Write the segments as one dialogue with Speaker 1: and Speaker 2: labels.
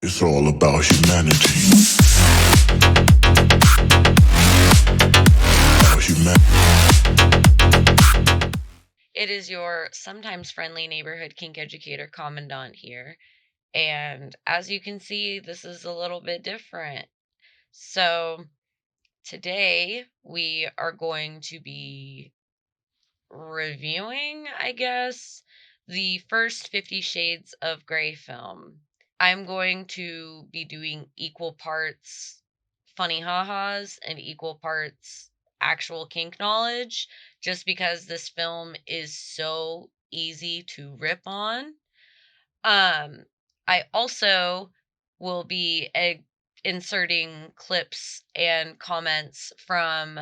Speaker 1: It's all about humanity. About
Speaker 2: It is your sometimes friendly neighborhood kink educator commandant here. And as you can see, this is a little bit different. So today we are going to be reviewing, I guess, the first 50 Shades of Grey film. I'm going to be doing equal parts funny ha-has and equal parts actual kink knowledge, just because this film is so easy to rip on. I also will be inserting clips and comments from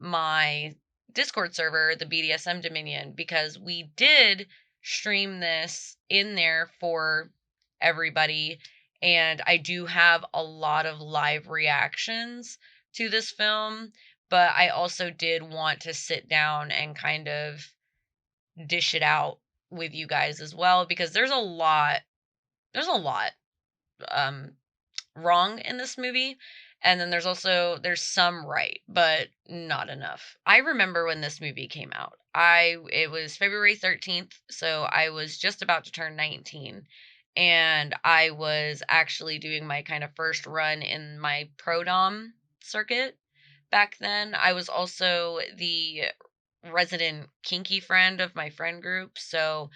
Speaker 2: my Discord server, the BDSM Dominion, because we did stream this in there for everybody, and I do have a lot of live reactions to this film, but I also did want to sit down and kind of dish it out with you guys as well, because there's a lot um wrong in this movie, and then there's some right, but not enough. I remember when this movie came out. It was February 13th, so I was just about to turn 19, and I was actually doing my kind of first run in my pro dom circuit. Back then I was also the resident kinky friend of my friend group, so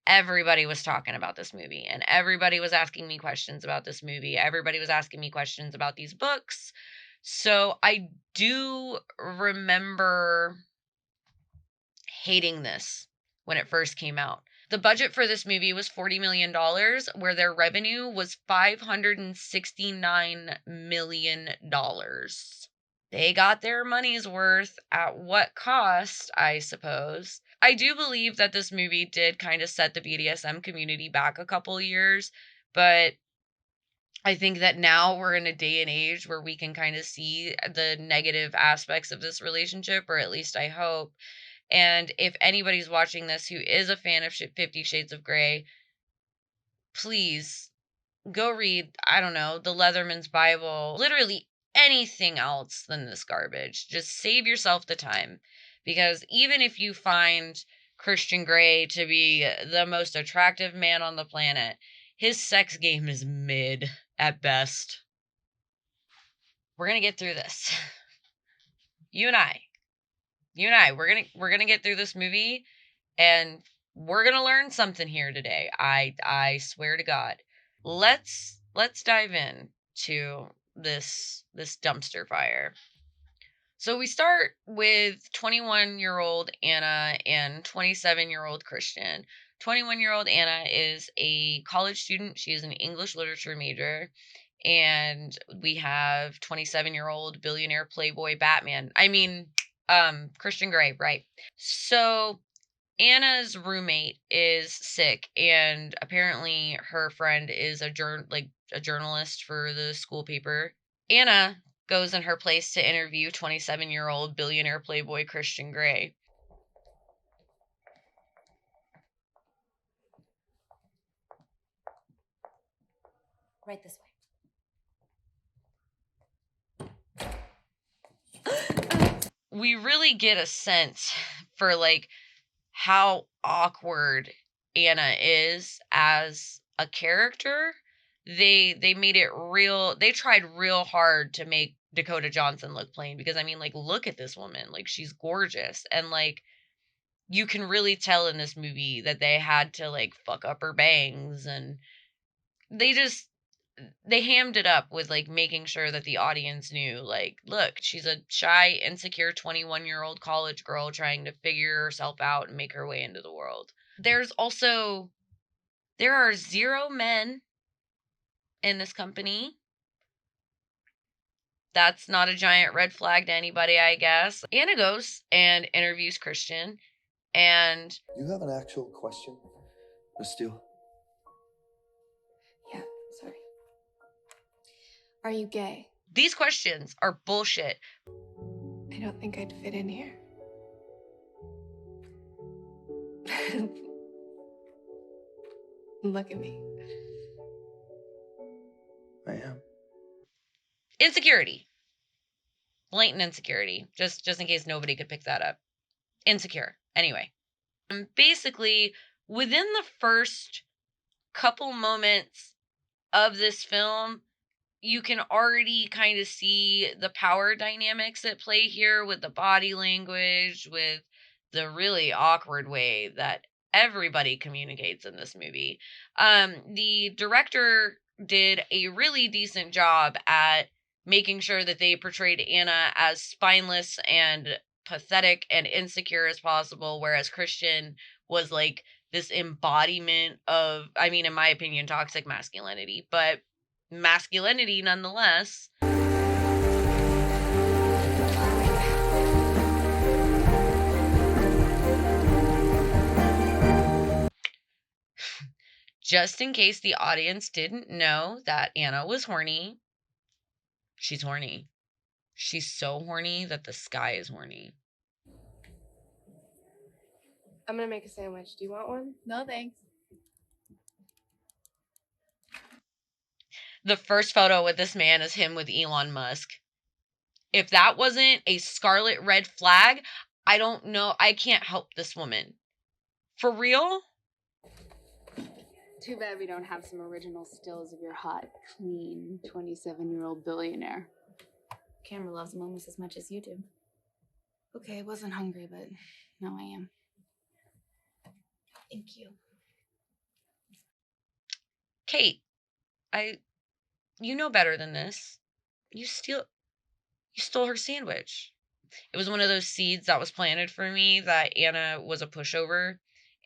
Speaker 2: everybody was talking about this movie, and everybody was asking me questions about this movie. Everybody was asking me questions about these books. So I do remember hating this when it first came out. The budget for this movie was $40 million, where their revenue was $569 million. They got their money's worth at what cost, I suppose. I do believe that this movie did kind of set the BDSM community back a couple years, but I think that now we're in a day and age where we can kind of see the negative aspects of this relationship, or at least I hope. And if anybody's watching this who is a fan of 50 Shades of Grey, please go read, I don't know, the Leatherman's Bible, literally anything else than this garbage. Just save yourself the time, because even if you find Christian Grey to be the most attractive man on the planet, his sex game is mid at best. We're going to get through this. You and I, we're going to get through this movie, and we're going to learn something here today. I swear to God. Let's dive in to this dumpster fire. So we start with 21-year-old Anna and 27-year-old Christian. 21-year-old Anna is a college student. She is an English literature major. And we have 27-year-old billionaire playboy Batman. Christian Grey, right? So Anna's roommate is sick, and apparently her friend is a journalist for the school paper. Anna goes in her place to interview 27-year-old billionaire playboy Christian Grey.
Speaker 3: Right this
Speaker 2: way. We really get a sense for how awkward Anna is as a character. They made it real. They tried real hard to make Dakota Johnson look plain, because look at this woman. She's gorgeous, and you can really tell in this movie that they had to fuck up her bangs, and they hammed it up with making sure that the audience knew, look, she's a shy, insecure 21-year-old college girl trying to figure herself out and make her way into the world. There are 0 men in this company. That's not a giant red flag to anybody, I guess. Anna goes and interviews Christian, and...
Speaker 4: You have an actual question, Miss Steele?
Speaker 3: Yeah, sorry. Are you gay?
Speaker 2: These questions are bullshit.
Speaker 3: I don't think I'd fit in here. Look at me.
Speaker 4: am.
Speaker 2: Insecurity. Blatant insecurity. Just in case nobody could pick that up. Insecure. Anyway. Basically, within the first couple moments of this film, you can already kind of see the power dynamics at play here with the body language, with the really awkward way that everybody communicates in this movie. The director did a really decent job at making sure that they portrayed Anna as spineless and pathetic and insecure as possible, whereas Christian was like this embodiment of, I mean, in my opinion, toxic masculinity, but masculinity nonetheless. Just in case the audience didn't know that Anna was horny, she's horny. She's so horny that the sky is horny.
Speaker 3: I'm gonna make a sandwich. Do you want one?
Speaker 5: No, thanks.
Speaker 2: The first photo with this man is him with Elon Musk. If that wasn't a scarlet red flag, I don't know. I can't help this woman. For real?
Speaker 5: Too bad we don't have some original stills of your hot, clean, 27-year-old billionaire. Camera loves him almost as much as you do. Okay, I wasn't hungry, but now I am. Thank you.
Speaker 2: Kate, you know better than this. You stole her sandwich. It was one of those seeds that was planted for me that Anna was a pushover,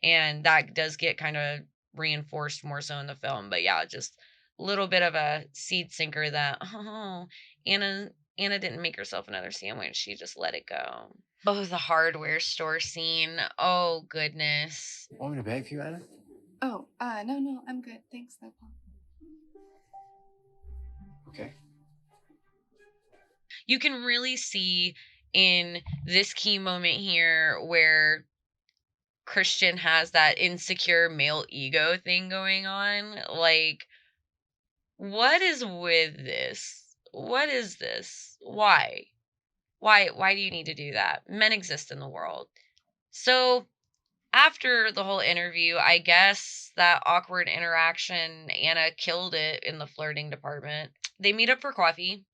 Speaker 2: and that does get kind of reinforced more so in the film. But yeah, just a little bit of a seed sinker that, oh, Anna didn't make herself another sandwich. She just let it go. Oh, the hardware store scene. Oh, goodness.
Speaker 6: Want me to beg for you, Anna?
Speaker 3: Oh, no, I'm good. Thanks, no problem.
Speaker 6: Okay.
Speaker 2: You can really see in this key moment here where Christian has that insecure male ego thing going on. Like, what is with this? What is this? Why? Why do you need to do that? Men exist in the world. So after the whole interview, I guess that awkward interaction, Anna killed it in the flirting department. They meet up for coffee,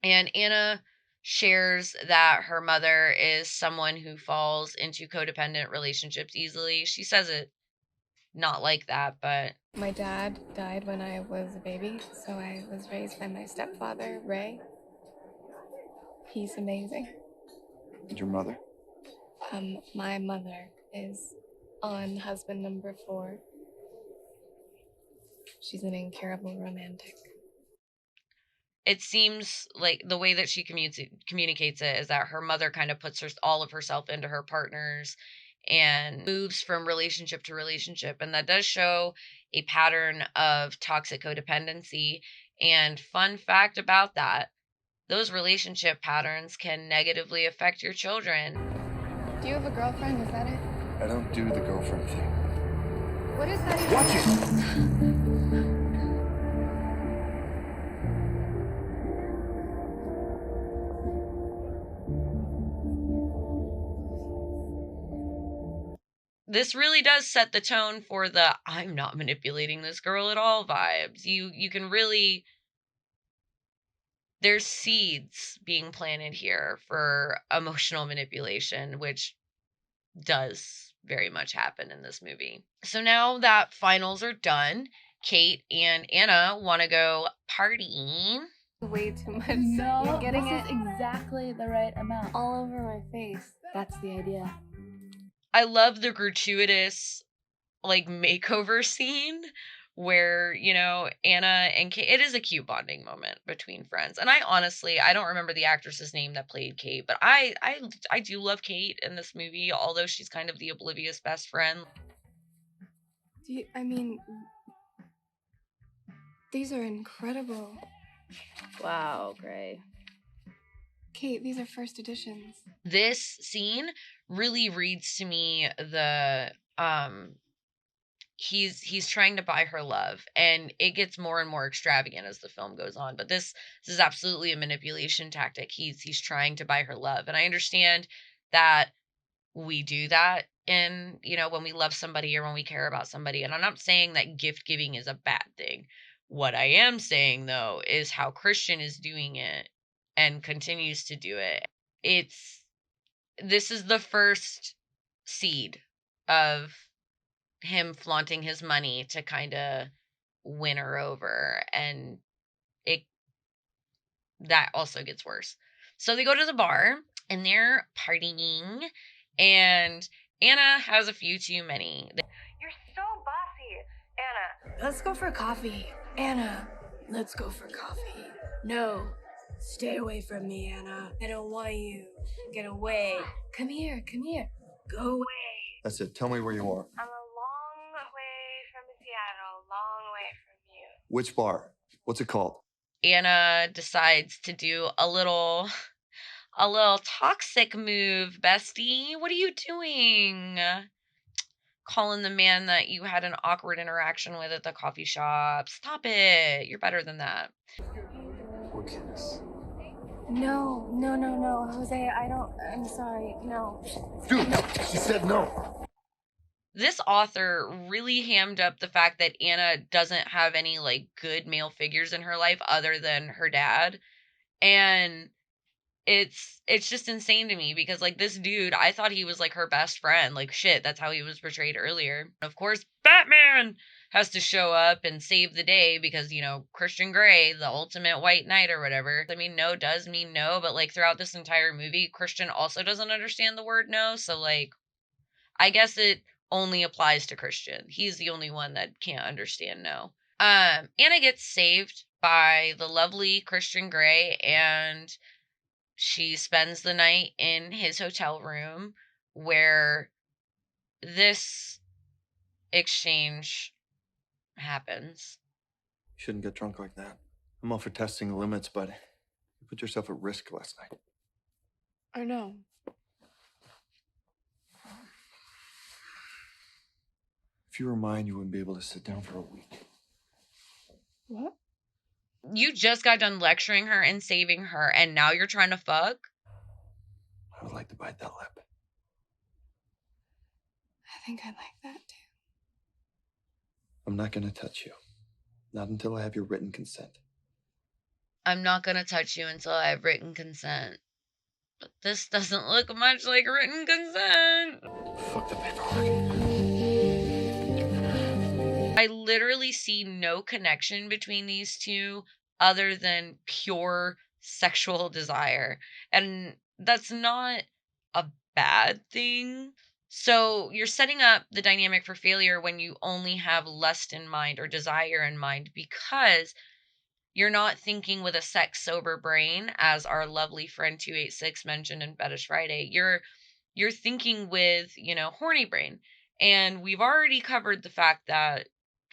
Speaker 2: and Anna shares that her mother is someone who falls into codependent relationships easily. She says it not like that, but
Speaker 3: My dad died when I was a baby, so I was raised by my stepfather, Ray. He's amazing.
Speaker 6: And your mother?
Speaker 3: My mother is on husband number 4. She's an incurable romantic.
Speaker 2: it seems like the way that she communicates it is that her mother kind of puts all of herself into her partners and moves from relationship to relationship. And that does show a pattern of toxic codependency. And fun fact about that, those relationship patterns can negatively affect your children.
Speaker 3: Do you have a girlfriend? Is that it?
Speaker 6: I don't do the girlfriend thing.
Speaker 3: What is that?
Speaker 6: Watch it!
Speaker 2: This really does set the tone for the I'm not manipulating this girl at all vibes. You can really, there's seeds being planted here for emotional manipulation, which does very much happen in this movie. So now that finals are done, Kate and Anna want to go partying.
Speaker 3: Way too much.
Speaker 5: No,
Speaker 3: You're getting
Speaker 5: this
Speaker 3: it
Speaker 5: is exactly the right amount.
Speaker 3: all over my face.
Speaker 5: That's the idea.
Speaker 2: I love the gratuitous like makeover scene where, you know, Anna and Kate, it is a cute bonding moment between friends. And I don't remember the actress's name that played Kate, but I do love Kate in this movie, although she's kind of the oblivious best friend.
Speaker 3: These are incredible.
Speaker 5: Wow, Gray.
Speaker 3: Kate, these are first editions.
Speaker 2: This scene really reads to me the he's trying to buy her love, and it gets more and more extravagant as the film goes on. But this is absolutely a manipulation tactic. He's trying to buy her love, and I understand that we do that in, when we love somebody or when we care about somebody. And I'm not saying that gift giving is a bad thing. What I am saying though is how Christian is doing it and continues to do it. This is the first seed of him flaunting his money to kind of win her over, and it that also gets worse. So they go to the bar and they're partying, and Anna has a few too many.
Speaker 3: You're so bossy, Anna. Let's go for coffee. Anna, let's go for coffee. No, stay away from me, Anna. I don't want you. Get away. Come here, come here. Go away.
Speaker 6: That's it. Tell me where you are.
Speaker 3: I'm a long way from Seattle, long way from you.
Speaker 6: Which bar? What's it called?
Speaker 2: Anna decides to do a little toxic move, bestie. What are you doing? Calling the man that you had an awkward interaction with at the coffee shop. Stop it. You're better than that.
Speaker 6: We're kids.
Speaker 3: No, Jose, I'm sorry, no.
Speaker 6: Dude, she said no.
Speaker 2: This author really hammed up the fact that Anna doesn't have any good male figures in her life other than her dad. And it's just insane to me because this dude, I thought he was her best friend. Shit, that's how he was portrayed earlier. Of course, Batman has to show up and save the day because, Christian Grey, the ultimate white knight or whatever. I mean, no does mean no, but throughout this entire movie, Christian also doesn't understand the word no. So I guess it only applies to Christian. He's the only one that can't understand no. Anna gets saved by the lovely Christian Grey, and she spends the night in his hotel room where this exchange happens.
Speaker 6: You shouldn't get drunk like that. I'm all for testing the limits, but you put yourself at risk last night.
Speaker 3: I know.
Speaker 6: If you were mine, you wouldn't be able to sit down for a week.
Speaker 3: What?
Speaker 2: You just got done lecturing her and saving her, and now you're trying to fuck?
Speaker 6: I would like to bite that lip.
Speaker 3: I think I'd like that too.
Speaker 6: I'm not gonna touch you. Not until I have your written consent.
Speaker 2: I'm not gonna touch you until I have written consent. But this doesn't look much like written consent.
Speaker 6: Fuck the paperwork.
Speaker 2: I literally see no connection between these two other than pure sexual desire. And that's not a bad thing. So you're setting up the dynamic for failure when you only have lust in mind or desire in mind, because you're not thinking with a sex sober brain, as our lovely friend 286 mentioned in Fetish Friday. You're thinking with, horny brain. And we've already covered the fact that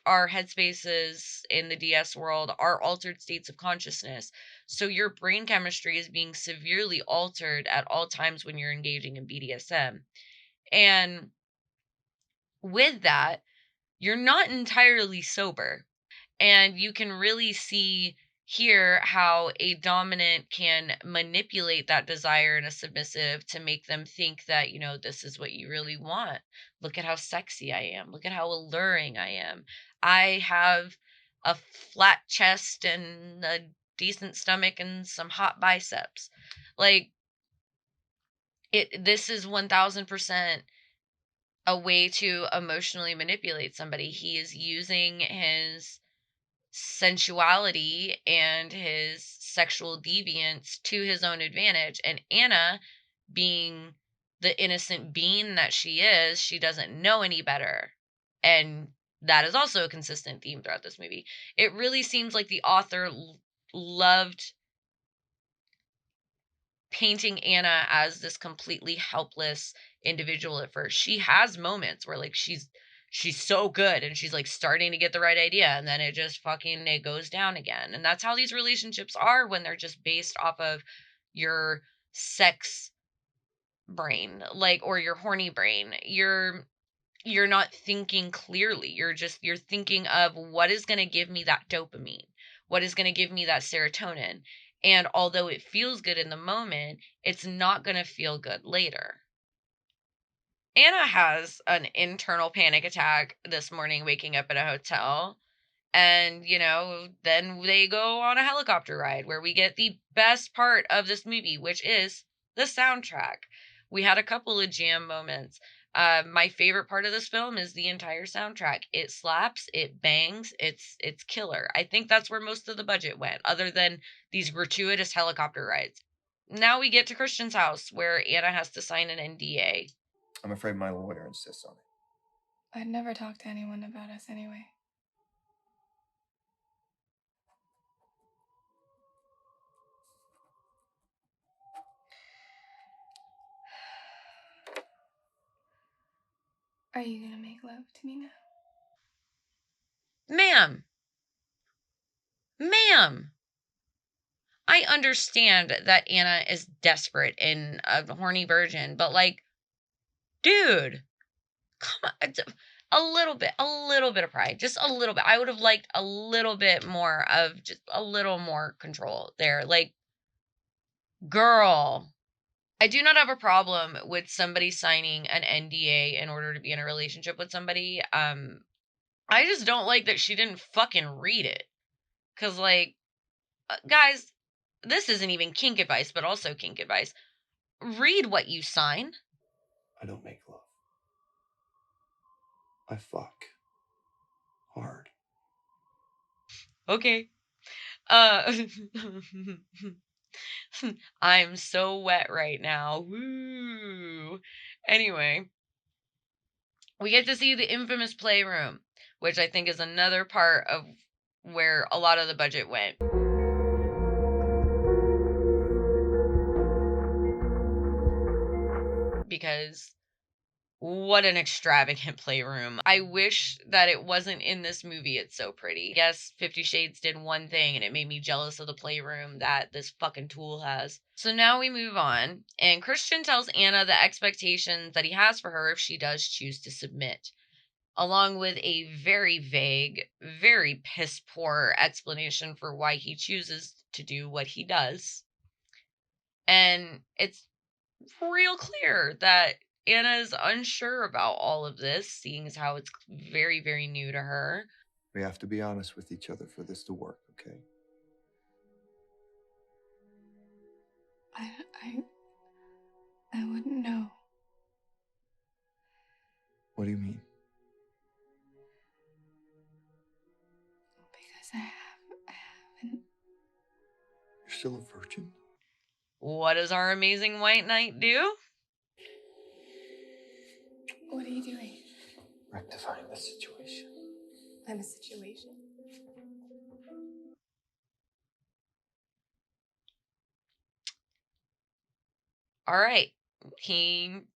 Speaker 2: our headspaces in the DS world are altered states of consciousness. So your brain chemistry is being severely altered at all times when you're engaging in BDSM. And with that, you're not entirely sober. And you can really see here how a dominant can manipulate that desire in a submissive to make them think that, this is what you really want. Look at how sexy I am. Look at how alluring I am. I have a flat chest and a decent stomach and some hot biceps. This is 1000% a way to emotionally manipulate somebody. He is using his sensuality and his sexual deviance to his own advantage. And Anna, being the innocent being that she is, she doesn't know any better. And that is also a consistent theme throughout this movie. It really seems like the author loved painting Anna as this completely helpless individual at first. She has moments where she's so good and she's starting to get the right idea, and then it just it goes down again. And that's how these relationships are when they're just based off of your sex brain, or your horny brain. you're not thinking clearly. You're thinking of what is going to give me that dopamine, what is going to give me that serotonin. And although it feels good in the moment, it's not going to feel good later. Anna has an internal panic attack this morning waking up at a hotel. And, then they go on a helicopter ride where we get the best part of this movie, which is the soundtrack. We had a couple of jam moments. My favorite part of this film is the entire soundtrack. It slaps, it bangs, it's killer. I think that's where most of the budget went, other than these gratuitous helicopter rides. Now we get to Christian's house where Anna has to sign an NDA.
Speaker 6: I'm afraid my lawyer insists on it.
Speaker 3: I'd never talk to anyone about us anyway. Are you gonna make love to me now?
Speaker 2: Ma'am, I understand that Anna is desperate and a horny virgin, but dude, come on, a little bit of pride, just a little bit. I would have liked a little bit more of just a little more control there. Girl, I do not have a problem with somebody signing an NDA in order to be in a relationship with somebody. I just don't like that she didn't fucking read it. 'Cause guys, this isn't even kink advice, but also kink advice. Read what you sign.
Speaker 4: I don't make love. I fuck. Hard.
Speaker 2: Okay. I'm so wet right now. Woo. Anyway, we get to see the infamous playroom, which I think is another part of where a lot of the budget went. Because what an extravagant playroom. I wish that it wasn't in this movie. It's so pretty. Yes, 50 Shades did one thing and it made me jealous of the playroom that this fucking tool has. So now we move on, and Christian tells Anna the expectations that he has for her if she does choose to submit, along with a very vague, very piss poor explanation for why he chooses to do what he does. And it's real clear that Anna is unsure about all of this, seeing as how it's very, very new to her.
Speaker 6: We have to be honest with each other for this to work, okay?
Speaker 3: I wouldn't know.
Speaker 6: What do you mean?
Speaker 3: Because I haven't.
Speaker 6: You're still a virgin?
Speaker 2: What does our amazing white knight do?
Speaker 3: What are you doing?
Speaker 4: Rectifying the situation.
Speaker 3: I'm a situation.
Speaker 2: All right. He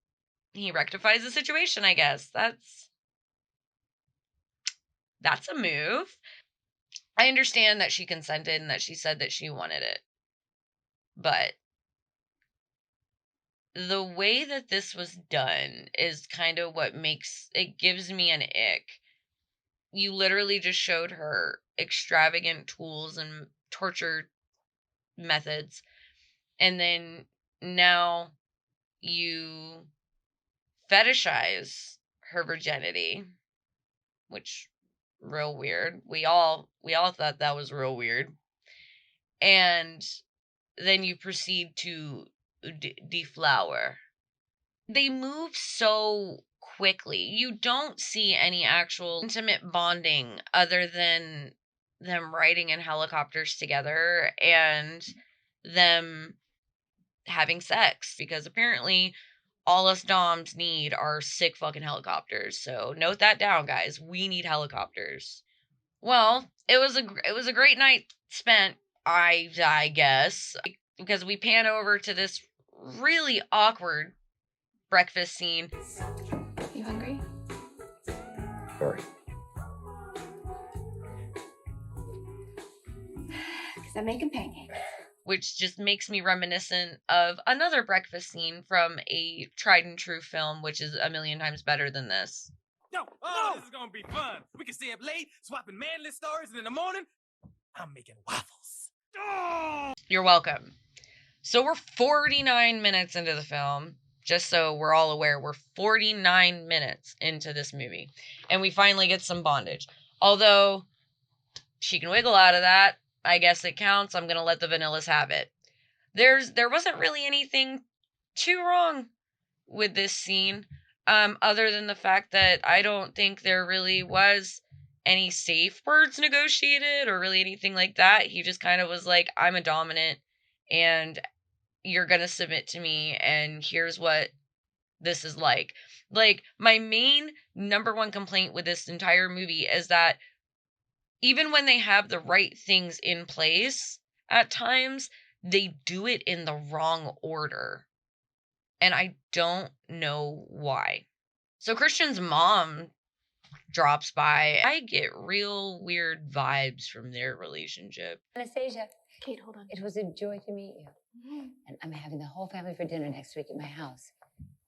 Speaker 2: rectifies the situation, I guess. That's a move. I understand that she consented and that she said that she wanted it. But the way that this was done is kind of what gives me an ick. You literally just showed her extravagant tools and torture methods, and then now you fetishize her virginity, which real weird. We all thought that was real weird. And then you proceed to deflower. They move so quickly. You don't see any actual intimate bonding other than them riding in helicopters together and them having sex, because apparently all us doms need are sick fucking helicopters. So note that down, guys. We need helicopters. Well, it was a great night spent, I guess, because we pan over to this really awkward breakfast scene.
Speaker 3: You hungry?
Speaker 4: Very.
Speaker 3: Because I'm making pancakes.
Speaker 2: Which just makes me reminiscent of another breakfast scene from a tried and true film, which is a million times better than this.
Speaker 7: This is gonna be fun. We can stay up late, swapping manly stories, and in the morning, I'm making waffles.
Speaker 2: You're welcome. So we're 49 minutes into the film. Just so we're all aware, we're 49 minutes into this movie. And we finally get some bondage. Although she can wiggle out of that, I guess it counts. I'm going to let the vanillas have it. There wasn't really anything too wrong with this scene, other than the fact that I don't think there really was any safe words negotiated or really anything like that. He just kind of was like, I'm a dominant and you're going to submit to me, and here's what this is like. Like, my main number one complaint with this entire movie is that even when they have the right things in place, at times, they do it in the wrong order. And I don't know why. So Christian's mom drops by. I get real weird vibes from their relationship.
Speaker 8: Anastasia,
Speaker 3: Kate, hold on.
Speaker 8: it was a joy to meet you. And I'm having the whole family for dinner next week at my house.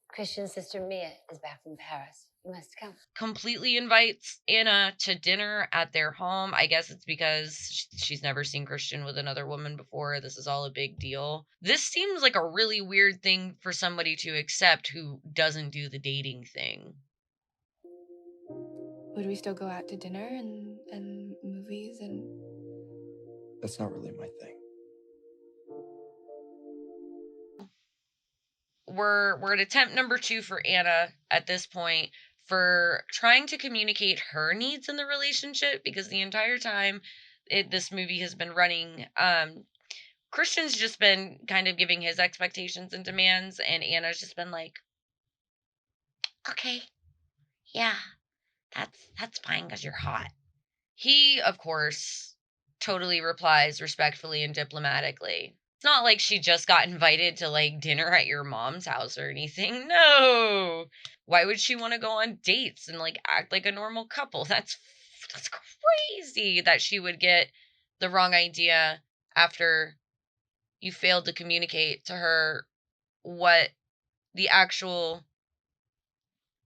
Speaker 8: Christian's sister Mia is back from Paris. You must come.
Speaker 2: Completely invites Anna to dinner at their home. I guess it's because she's never seen Christian with another woman before. This is all a big deal. This seems like a really weird thing for somebody to accept who doesn't do the dating thing.
Speaker 3: Would we still go out to dinner and movies and...
Speaker 6: That's not really my thing.
Speaker 2: We're at attempt number 2 for Anna at this point for trying to communicate her needs in the relationship, because the entire time this movie has been running, Christian's just been kind of giving his expectations and demands, and Anna's just been like, okay, yeah, that's fine because you're hot. He, of course, totally replies respectfully and diplomatically. It's not like she just got invited to, like, dinner at your mom's house or anything. No! Why would she want to go on dates and, like, act like a normal couple? That's crazy that she would get the wrong idea after you failed to communicate to her what the actual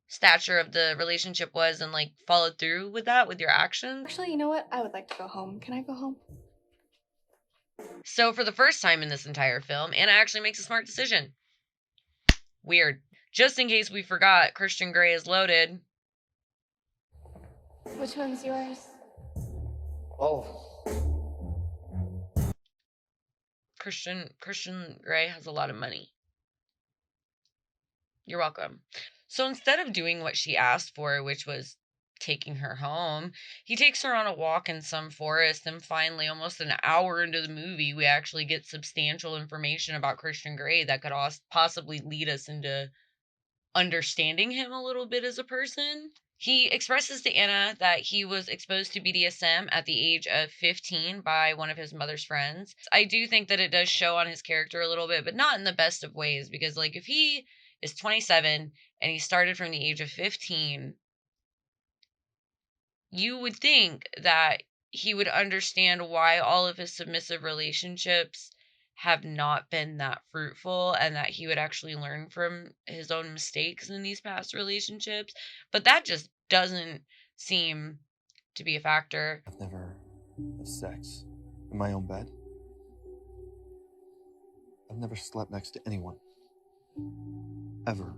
Speaker 2: stature of the relationship was and, like, followed through with that with your actions.
Speaker 3: Actually, you know what? I would like to go home. Can I go home?
Speaker 2: So for the first time in this entire film, Anna actually makes a smart decision. Weird. Just in case we forgot, Christian Grey is loaded.
Speaker 3: Which one's yours?
Speaker 4: Oh,
Speaker 2: Christian Grey has a lot of money. You're welcome. So instead of doing what she asked for, which was taking her home, he takes her on a walk in some forest, and finally, almost an hour into the movie, we actually get substantial information about Christian Grey that could possibly lead us into understanding him a little bit as a person. He expresses to Anna that he was exposed to BDSM at the age of 15 by one of his mother's friends. I do think that it does show on his character a little bit, but not in the best of ways, because, like, if he is 27 and he started from the age of 15, you would think that he would understand why all of his submissive relationships have not been that fruitful, and that he would actually learn from his own mistakes in these past relationships. But that just doesn't seem to be a factor.
Speaker 6: I've never had sex in my own bed. I've never slept next to anyone. Ever.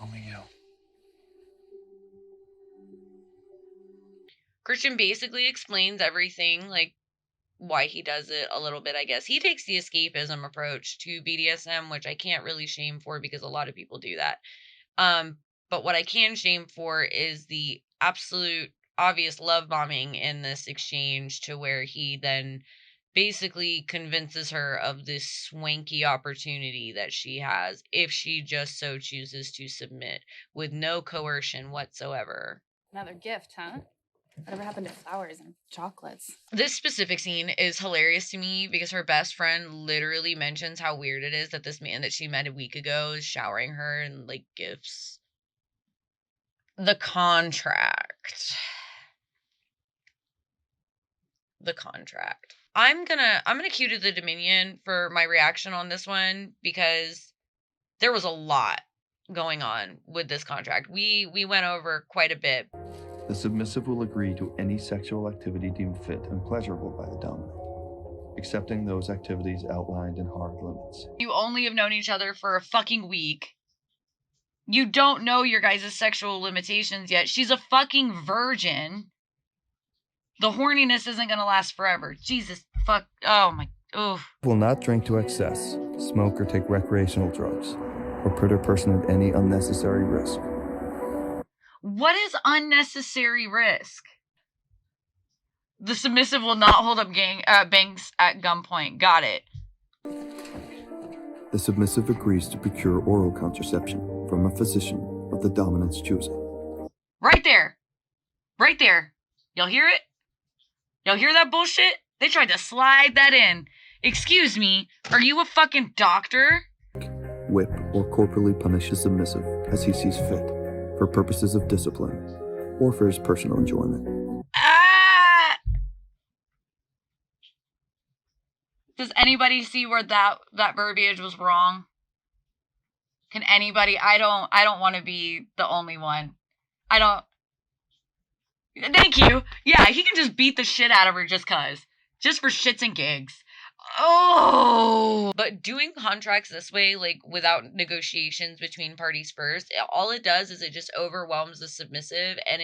Speaker 6: Only you.
Speaker 2: Christian basically explains everything, like why he does it a little bit, I guess. He takes the escapism approach to BDSM, which I can't really shame for because a lot of people do that. But what I can shame for is the absolute obvious love bombing in this exchange, to where he then basically convinces her of this swanky opportunity that she has if she just so chooses to submit with no coercion whatsoever.
Speaker 5: Another gift, huh? Whatever happened to flowers and chocolates?
Speaker 2: This specific scene is hilarious to me because her best friend literally mentions how weird it is that this man that she met a week ago is showering her in, like, gifts. The contract. I'm gonna cue to the Dominion for my reaction on this one, because There was a lot going on with this contract. We went over quite a bit.
Speaker 6: The submissive will agree to any sexual activity deemed fit and pleasurable by the dominant, accepting those activities outlined in hard limits.
Speaker 2: You only have known each other for a fucking week. You don't know your guys' sexual limitations yet. She's a fucking virgin. The horniness isn't gonna last forever. Jesus fuck. Oh my. Oof.
Speaker 6: Will not drink to excess, smoke or take recreational drugs, or put her person at any unnecessary risk.
Speaker 2: What is unnecessary risk? The submissive will not hold up Banks at gunpoint. Got it.
Speaker 6: The submissive agrees to procure oral contraception from a physician of the dominant's choosing.
Speaker 2: Right there. Right there. Y'all hear it? Y'all hear that bullshit? They tried to slide that in. Excuse me, are you a fucking doctor?
Speaker 6: Whip or corporally punish a submissive as he sees fit, for purposes of discipline or for his personal enjoyment.
Speaker 2: Ah! Does anybody see where that verbiage was wrong? Can anybody? I don't want to be the only one. I don't. Thank you. Yeah, he can just beat the shit out of her just for shits and gigs. Oh, but doing contracts this way, like without negotiations between parties first, all it does is it just overwhelms the submissive, and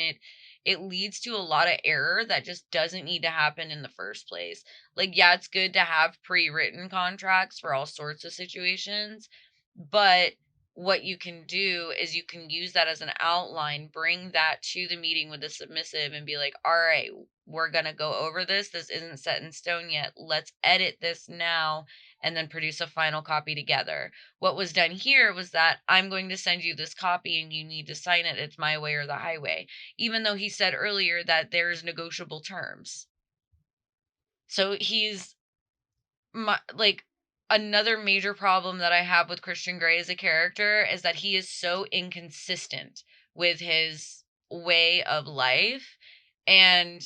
Speaker 2: it leads to a lot of error that just doesn't need to happen in the first place. Like, yeah, it's good to have pre-written contracts for all sorts of situations, but what you can do is you can use that as an outline, bring that to the meeting with the submissive and be like, all right, we're going to go over this. This isn't set in stone yet. Let's edit this now and then produce a final copy together. What was done here was that I'm going to send you this copy and you need to sign it. It's my way or the highway. Even though he said earlier that there's negotiable terms. So he's another major problem that I have with Christian Grey as a character is that he is so inconsistent with his way of life. And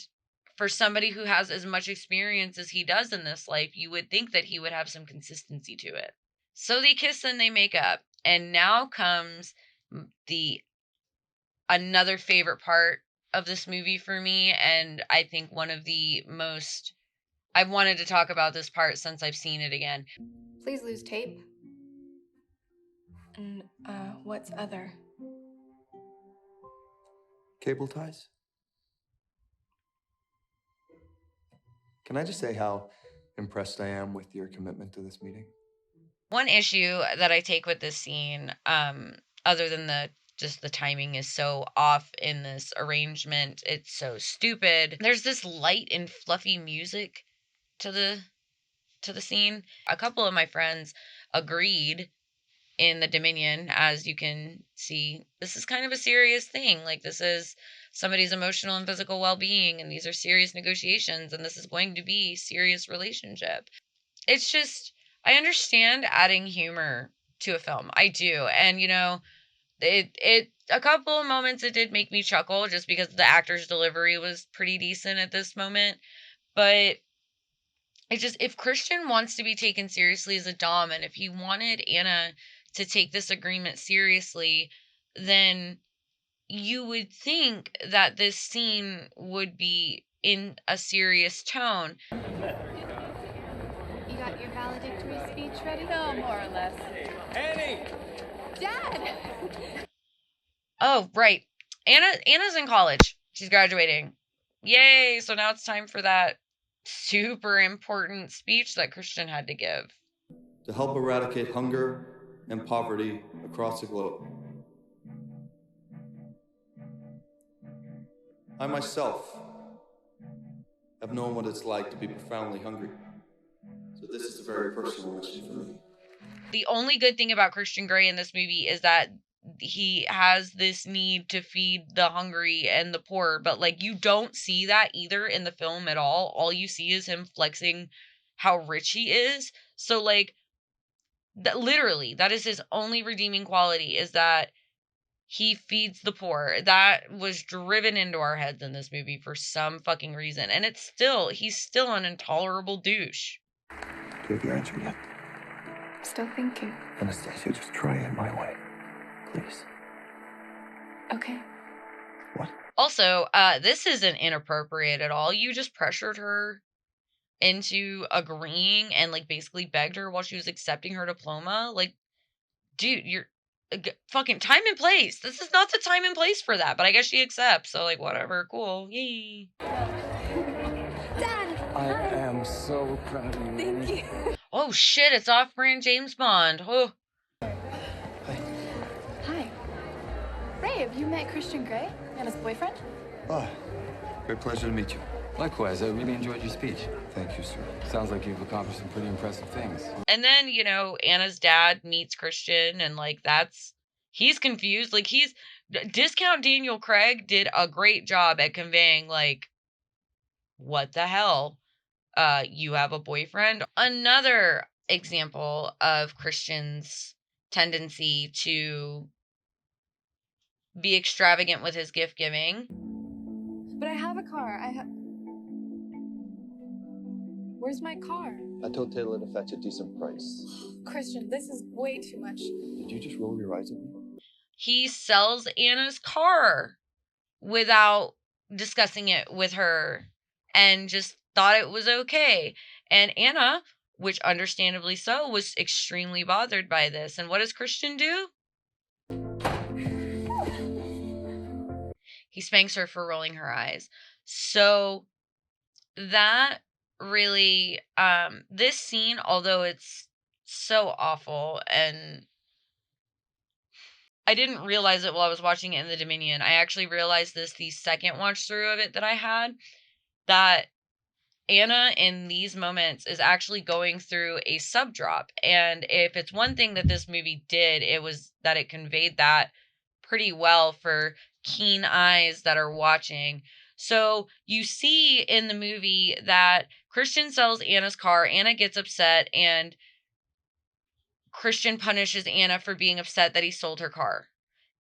Speaker 2: for somebody who has as much experience as he does in this life, you would think that he would have some consistency to it. So they kiss and they make up. And now comes another favorite part of this movie for me. And I think one of the most... I've wanted to talk about this part since I've seen it again.
Speaker 3: Please lose tape. And, what's other?
Speaker 6: Cable ties? Can I just say how impressed I am with your commitment to this meeting?
Speaker 2: One issue that I take with this scene, other than the timing is so off in this arrangement, it's so stupid. There's this light and fluffy music to the scene. A couple of my friends agreed in the Dominion. As you can see, this is kind of a serious thing. Like, this is somebody's emotional and physical well-being, and these are serious negotiations, and this is going to be serious relationship. It's just, I understand adding humor to a film. I do. And, you know, it a couple of moments it did make me chuckle just because the actor's delivery was pretty decent at this moment. But it's just, if Christian wants to be taken seriously as a dom, and if he wanted Anna to take this agreement seriously, then you would think that this scene would be in a serious tone.
Speaker 5: You got your valedictory speech ready? No, more or less.
Speaker 7: Annie!
Speaker 5: Dad!
Speaker 2: Oh, right. Anna's in college. She's graduating. Yay! So now it's time for that super important speech that Christian had to give.
Speaker 6: To help eradicate hunger and poverty across the globe. I myself have known what it's like to be profoundly hungry. So this is a very personal mission for me.
Speaker 2: The only good thing about Christian Grey in this movie is that he has this need to feed the hungry and the poor, but like, you don't see that either in the film at all. All you see is him flexing how rich he is. So like, that literally, that is his only redeeming quality, is that he feeds the poor. That was driven into our heads in this movie for some fucking reason. And he's still an intolerable douche.
Speaker 6: Do you have your answer yet?
Speaker 3: Still thinking.
Speaker 6: Anastasia, just try it my way. Please.
Speaker 3: Okay.
Speaker 6: What?
Speaker 2: Also, this isn't inappropriate at all. You just pressured her into agreeing and like basically begged her while she was accepting her diploma. Like, dude, you're fucking time and place. This is not the time and place for that. But I guess she accepts. So like, whatever. Cool. Yay.
Speaker 3: Dad!
Speaker 4: I am so proud of you.
Speaker 3: Thank you.
Speaker 2: Oh shit! It's off-brand James Bond. Oh.
Speaker 5: Hi. Ray, have you met Christian Grey, Anna's boyfriend?
Speaker 6: Ah, great pleasure to meet you.
Speaker 9: Likewise, I really enjoyed your speech.
Speaker 6: Thank you, sir.
Speaker 9: Sounds like you've accomplished some pretty impressive things.
Speaker 2: And then, you know, Anna's dad meets Christian and like he's confused. Like Discount Daniel Craig did a great job at conveying like, what the hell? You have a boyfriend? Another example of Christian's tendency to be extravagant with his gift giving.
Speaker 3: But I have a car. Where's my car?
Speaker 6: I told Taylor to fetch a decent price.
Speaker 3: Christian, this is way too much.
Speaker 6: Did you just roll your eyes at me?
Speaker 2: He sells Anna's car without discussing it with her and just thought it was okay. And Anna, which understandably so, was extremely bothered by this. And what does Christian do? He spanks her for rolling her eyes. So that really, this scene, although it's so awful, and I didn't realize it while I was watching it in the Dominion. I actually realized this the second watch through of it that I had, that Anna in these moments is actually going through a sub drop. And if it's one thing that this movie did, it was that it conveyed that pretty well for keen eyes that are watching. So you see in the movie that Christian sells Anna's car, Anna gets upset, and Christian punishes Anna for being upset that he sold her car.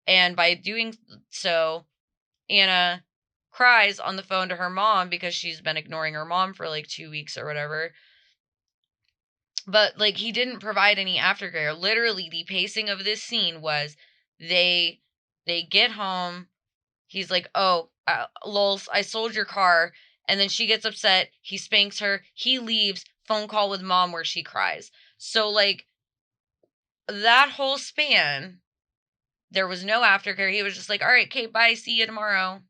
Speaker 2: And by doing so, Anna cries on the phone to her mom because she's been ignoring her mom for like 2 weeks or whatever. But like, he didn't provide any aftercare. Literally, the pacing of this scene was they get home. He's like, oh, lols, I sold your car. And then she gets upset. He spanks her. He leaves. Phone call with mom where she cries. So like, that whole span, there was no aftercare. He was just like, all right, Kate, bye. See you tomorrow.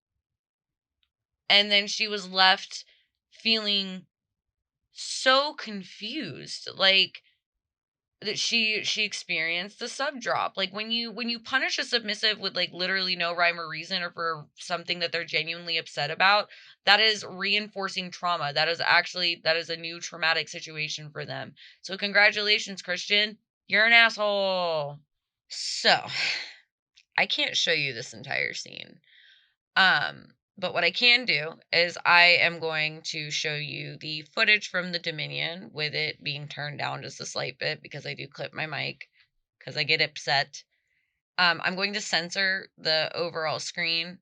Speaker 2: And then she was left feeling so confused. Like, that she experienced the sub drop. Like, when you punish a submissive with like literally no rhyme or reason, or for something that they're genuinely upset about, that is reinforcing trauma. That is a new traumatic situation for them. So congratulations, Christian. You're an asshole. So I can't show you this entire scene. But what I can do is I am going to show you the footage from the Dominion with it being turned down just a slight bit because I do clip my mic because I get upset. I'm going to censor the overall screen,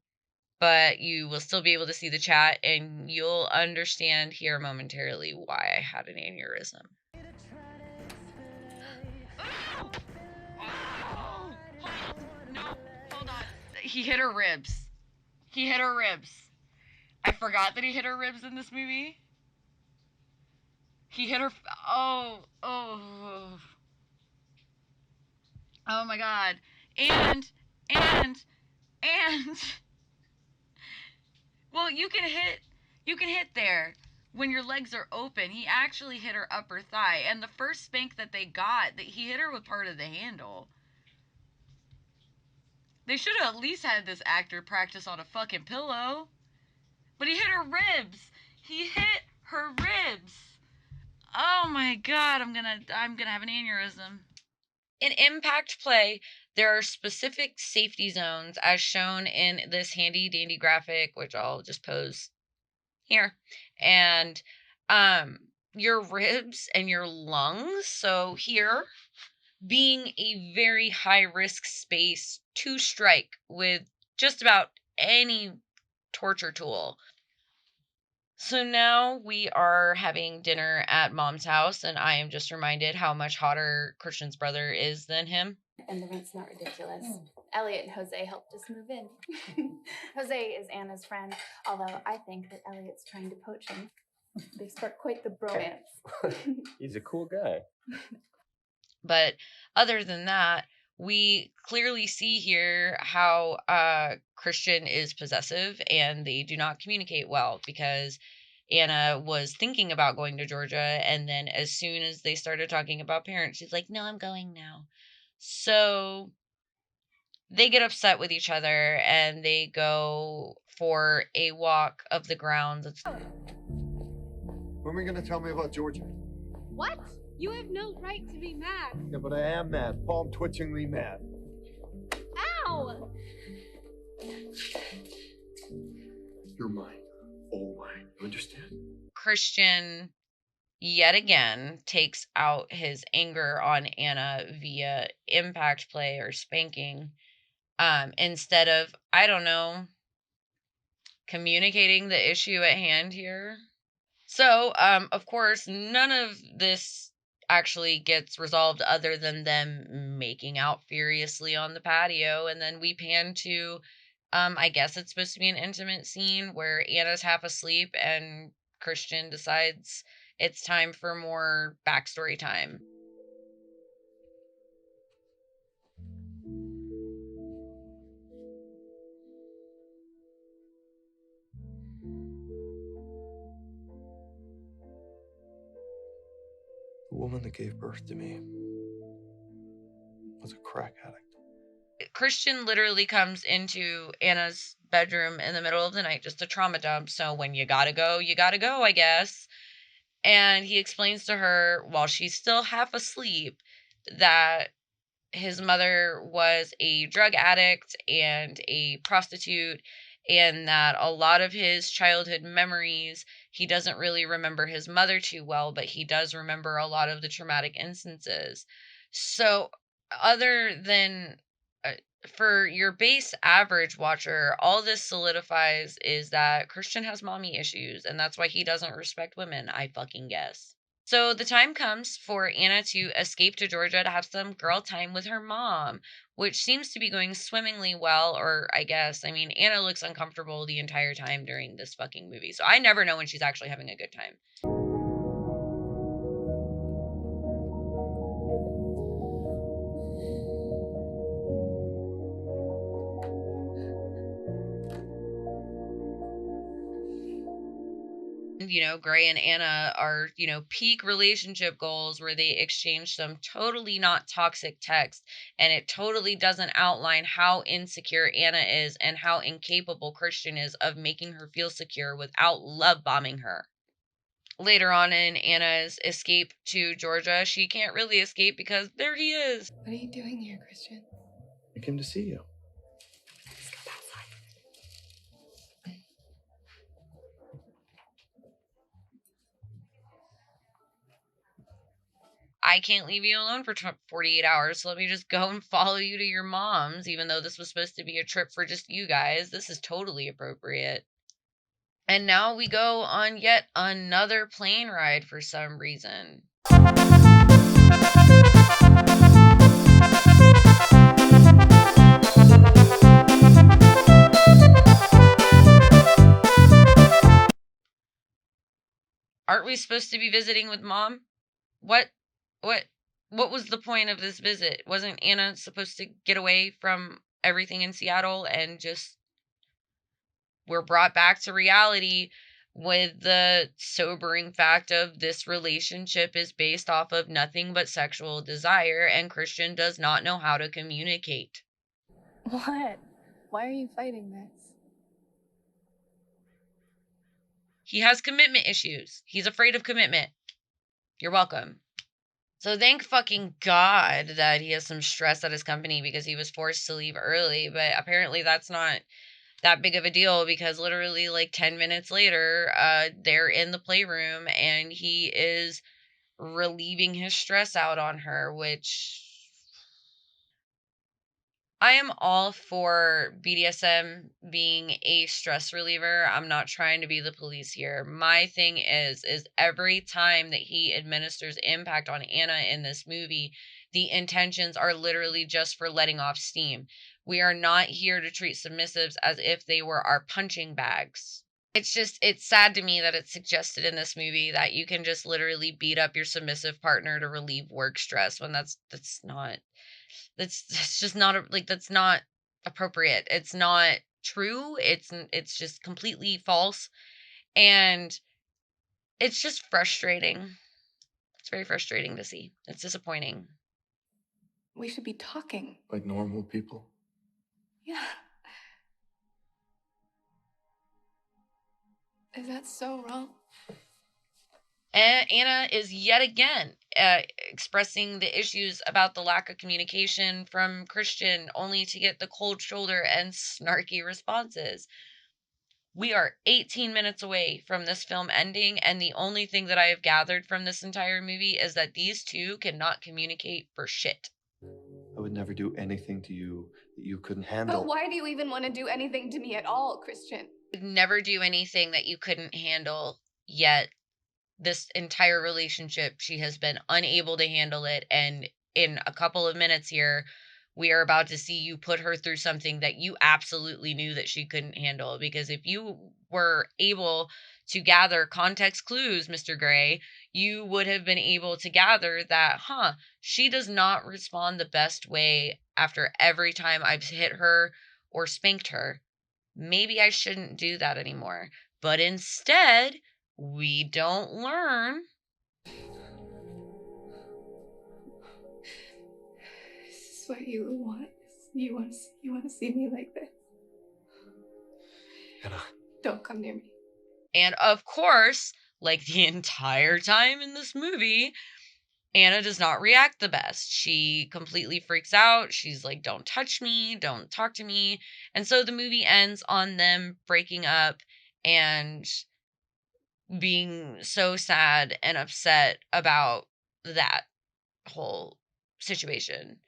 Speaker 2: but you will still be able to see the chat, and you'll understand here momentarily why I had an aneurysm. No, hold on. He hit her ribs. He hit her ribs. I forgot that he hit her ribs in this movie. He hit her. Oh my God. And. Well, you can hit there when your legs are open. He actually hit her upper thigh. And the first spank that they got, he hit her with part of the handle. They should have at least had this actor practice on a fucking pillow. But he hit her ribs. He hit her ribs. Oh my God, I'm gonna have an aneurysm. In impact play, there are specific safety zones as shown in this handy dandy graphic, which I'll just pose here. And your ribs and your lungs. So here, being a very high risk space to strike with just about any torture tool. So now we are having dinner at Mom's house, and I am just reminded how much hotter Christian's brother is than him.
Speaker 5: And the rent's not ridiculous. Elliot and Jose helped us move in. Jose is Anna's friend, although I think that Elliot's trying to poach him. They sparked quite the bromance.
Speaker 10: He's a cool guy.
Speaker 2: But other than that, we clearly see here how Christian is possessive and they do not communicate well, because Anna was thinking about going to Georgia, and then as soon as they started talking about parents, she's like, no, I'm going now. So they get upset with each other and they go for a walk of the grounds.
Speaker 6: When are we going to tell me about Georgia?
Speaker 3: What? You have no right to be mad.
Speaker 6: Yeah, but I am mad. Palm twitchingly mad.
Speaker 3: Ow!
Speaker 6: You're mine. All mine. You understand?
Speaker 2: Christian yet again takes out his anger on Anna via impact play or spanking, instead of, I don't know, communicating the issue at hand here. So, of course, none of this actually gets resolved other than them making out furiously on the patio. And then we pan to, I guess it's supposed to be an intimate scene where Anna's half asleep and Christian decides it's time for more backstory time.
Speaker 6: The woman that gave birth to me was a crack addict.
Speaker 2: Christian literally comes into Anna's bedroom in the middle of the night, just a trauma dump. So when you gotta go, I guess. And he explains to her, while she's still half asleep, that his mother was a drug addict and a prostitute, and that a lot of his childhood memories, he doesn't really remember his mother too well, but he does remember a lot of the traumatic instances. So other than for your base average watcher, all this solidifies is that Christian has mommy issues, and that's why he doesn't respect women, I fucking guess. So the time comes for Anna to escape to Georgia to have some girl time with her mom, which seems to be going swimmingly well, or I guess, I mean, Anna looks uncomfortable the entire time during this fucking movie, so I never know when she's actually having a good time. Gray and Anna are, peak relationship goals where they exchange some totally not toxic text, and it totally doesn't outline how insecure Anna is and how incapable Christian is of making her feel secure without love bombing her. Later on in Anna's escape to Georgia, she can't really escape because there he is.
Speaker 3: What are you doing here, Christian?
Speaker 6: I came to see you.
Speaker 2: I can't leave you alone for 48 hours, so let me just go and follow you to your mom's, even though this was supposed to be a trip for just you guys. This is totally appropriate. And now we go on yet another plane ride for some reason. Aren't we supposed to be visiting with Mom? What was the point of this visit? Wasn't Anna supposed to get away from everything in Seattle and just we're brought back to reality with the sobering fact of this relationship is based off of nothing but sexual desire, and Christian does not know how to communicate.
Speaker 3: What? Why are you fighting this?
Speaker 2: He has commitment issues. He's afraid of commitment. You're welcome. So thank fucking God that he has some stress at his company because he was forced to leave early. But apparently that's not that big of a deal because literally like 10 minutes later, they're in the playroom and he is relieving his stress out on her, which I am all for BDSM being a stress reliever. I'm not trying to be the police here. My thing is every time that he administers impact on Anna in this movie, the intentions are literally just for letting off steam. We are not here to treat submissives as if they were our punching bags. It's sad to me that it's suggested in this movie that you can just literally beat up your submissive partner to relieve work stress when that's just not that's not appropriate. It's not true. It's just completely false, and it's just frustrating. It's very frustrating to see. It's disappointing.
Speaker 3: We should be talking.
Speaker 1: Like normal people.
Speaker 3: Yeah. Is that so wrong?
Speaker 2: And Anna is yet again expressing the issues about the lack of communication from Christian, only to get the cold shoulder and snarky responses. We are 18 minutes away from this film ending, and the only thing that I have gathered from this entire movie is that these two cannot communicate for shit.
Speaker 6: I would never do anything to you that you couldn't handle.
Speaker 3: But why do you even want to do anything to me at all, Christian?
Speaker 2: Would never do anything that you couldn't handle, yet this entire relationship, she has been unable to handle it, and in a couple of minutes here, we are about to see you put her through something that you absolutely knew that she couldn't handle. Because if you were able to gather context clues, Mr. Gray, you would have been able to gather that, she does not respond the best way after every time I've hit her or spanked her. Maybe I shouldn't do that anymore. But instead, we don't learn.
Speaker 3: Is this what you want? You want to see me like this?
Speaker 1: Anna.
Speaker 3: Don't come near me.
Speaker 2: And of course, like the entire time in this movie, Anna does not react the best. She completely freaks out. She's like, don't touch me, don't talk to me. And so the movie ends on them breaking up and being so sad and upset about that whole situation.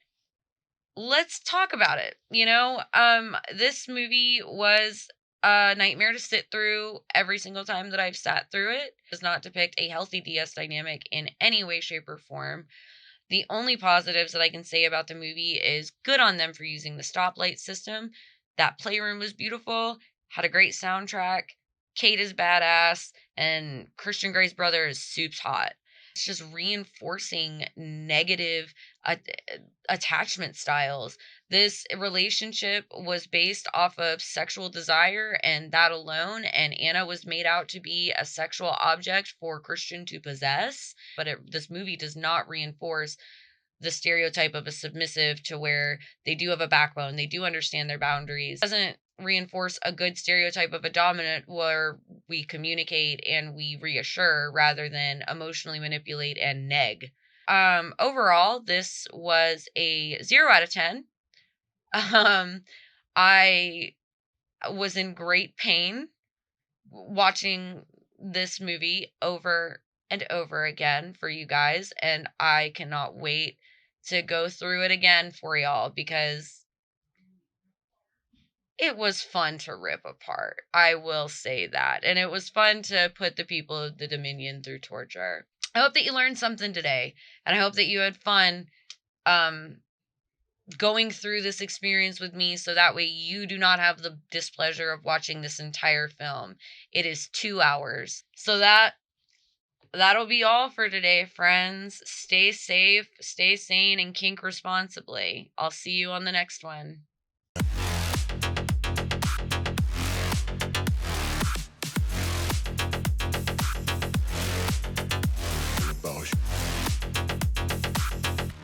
Speaker 2: Let's talk about it. This movie was a nightmare to sit through every single time that I've sat through it. It does not depict a healthy DS dynamic in any way, shape, or form. The only positives that I can say about the movie is good on them for using the stoplight system. That playroom was beautiful, had a great soundtrack. Kate is badass, and Christian Grey's brother is soups hot. It's just reinforcing negative attachment styles. This relationship was based off of sexual desire and that alone, and Anna was made out to be a sexual object for Christian to possess. But this movie does not reinforce the stereotype of a submissive to where they do have a backbone, they do understand their boundaries. It doesn't reinforce a good stereotype of a dominant where we communicate and we reassure rather than emotionally manipulate and neg. Overall, this was a 0 out of 10. I was in great pain watching this movie over and over again for you guys, and I cannot wait to go through it again for y'all because it was fun to rip apart. I will say that. And it was fun to put the people of the Dominion through torture. I hope that you learned something today, and I hope that you had fun going through this experience with me, so that way you do not have the displeasure of watching this entire film. It is 2 hours. So that'll be all for today, friends. Stay safe, stay sane, and kink responsibly. I'll see you on the next one.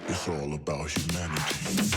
Speaker 1: It's all about humanity.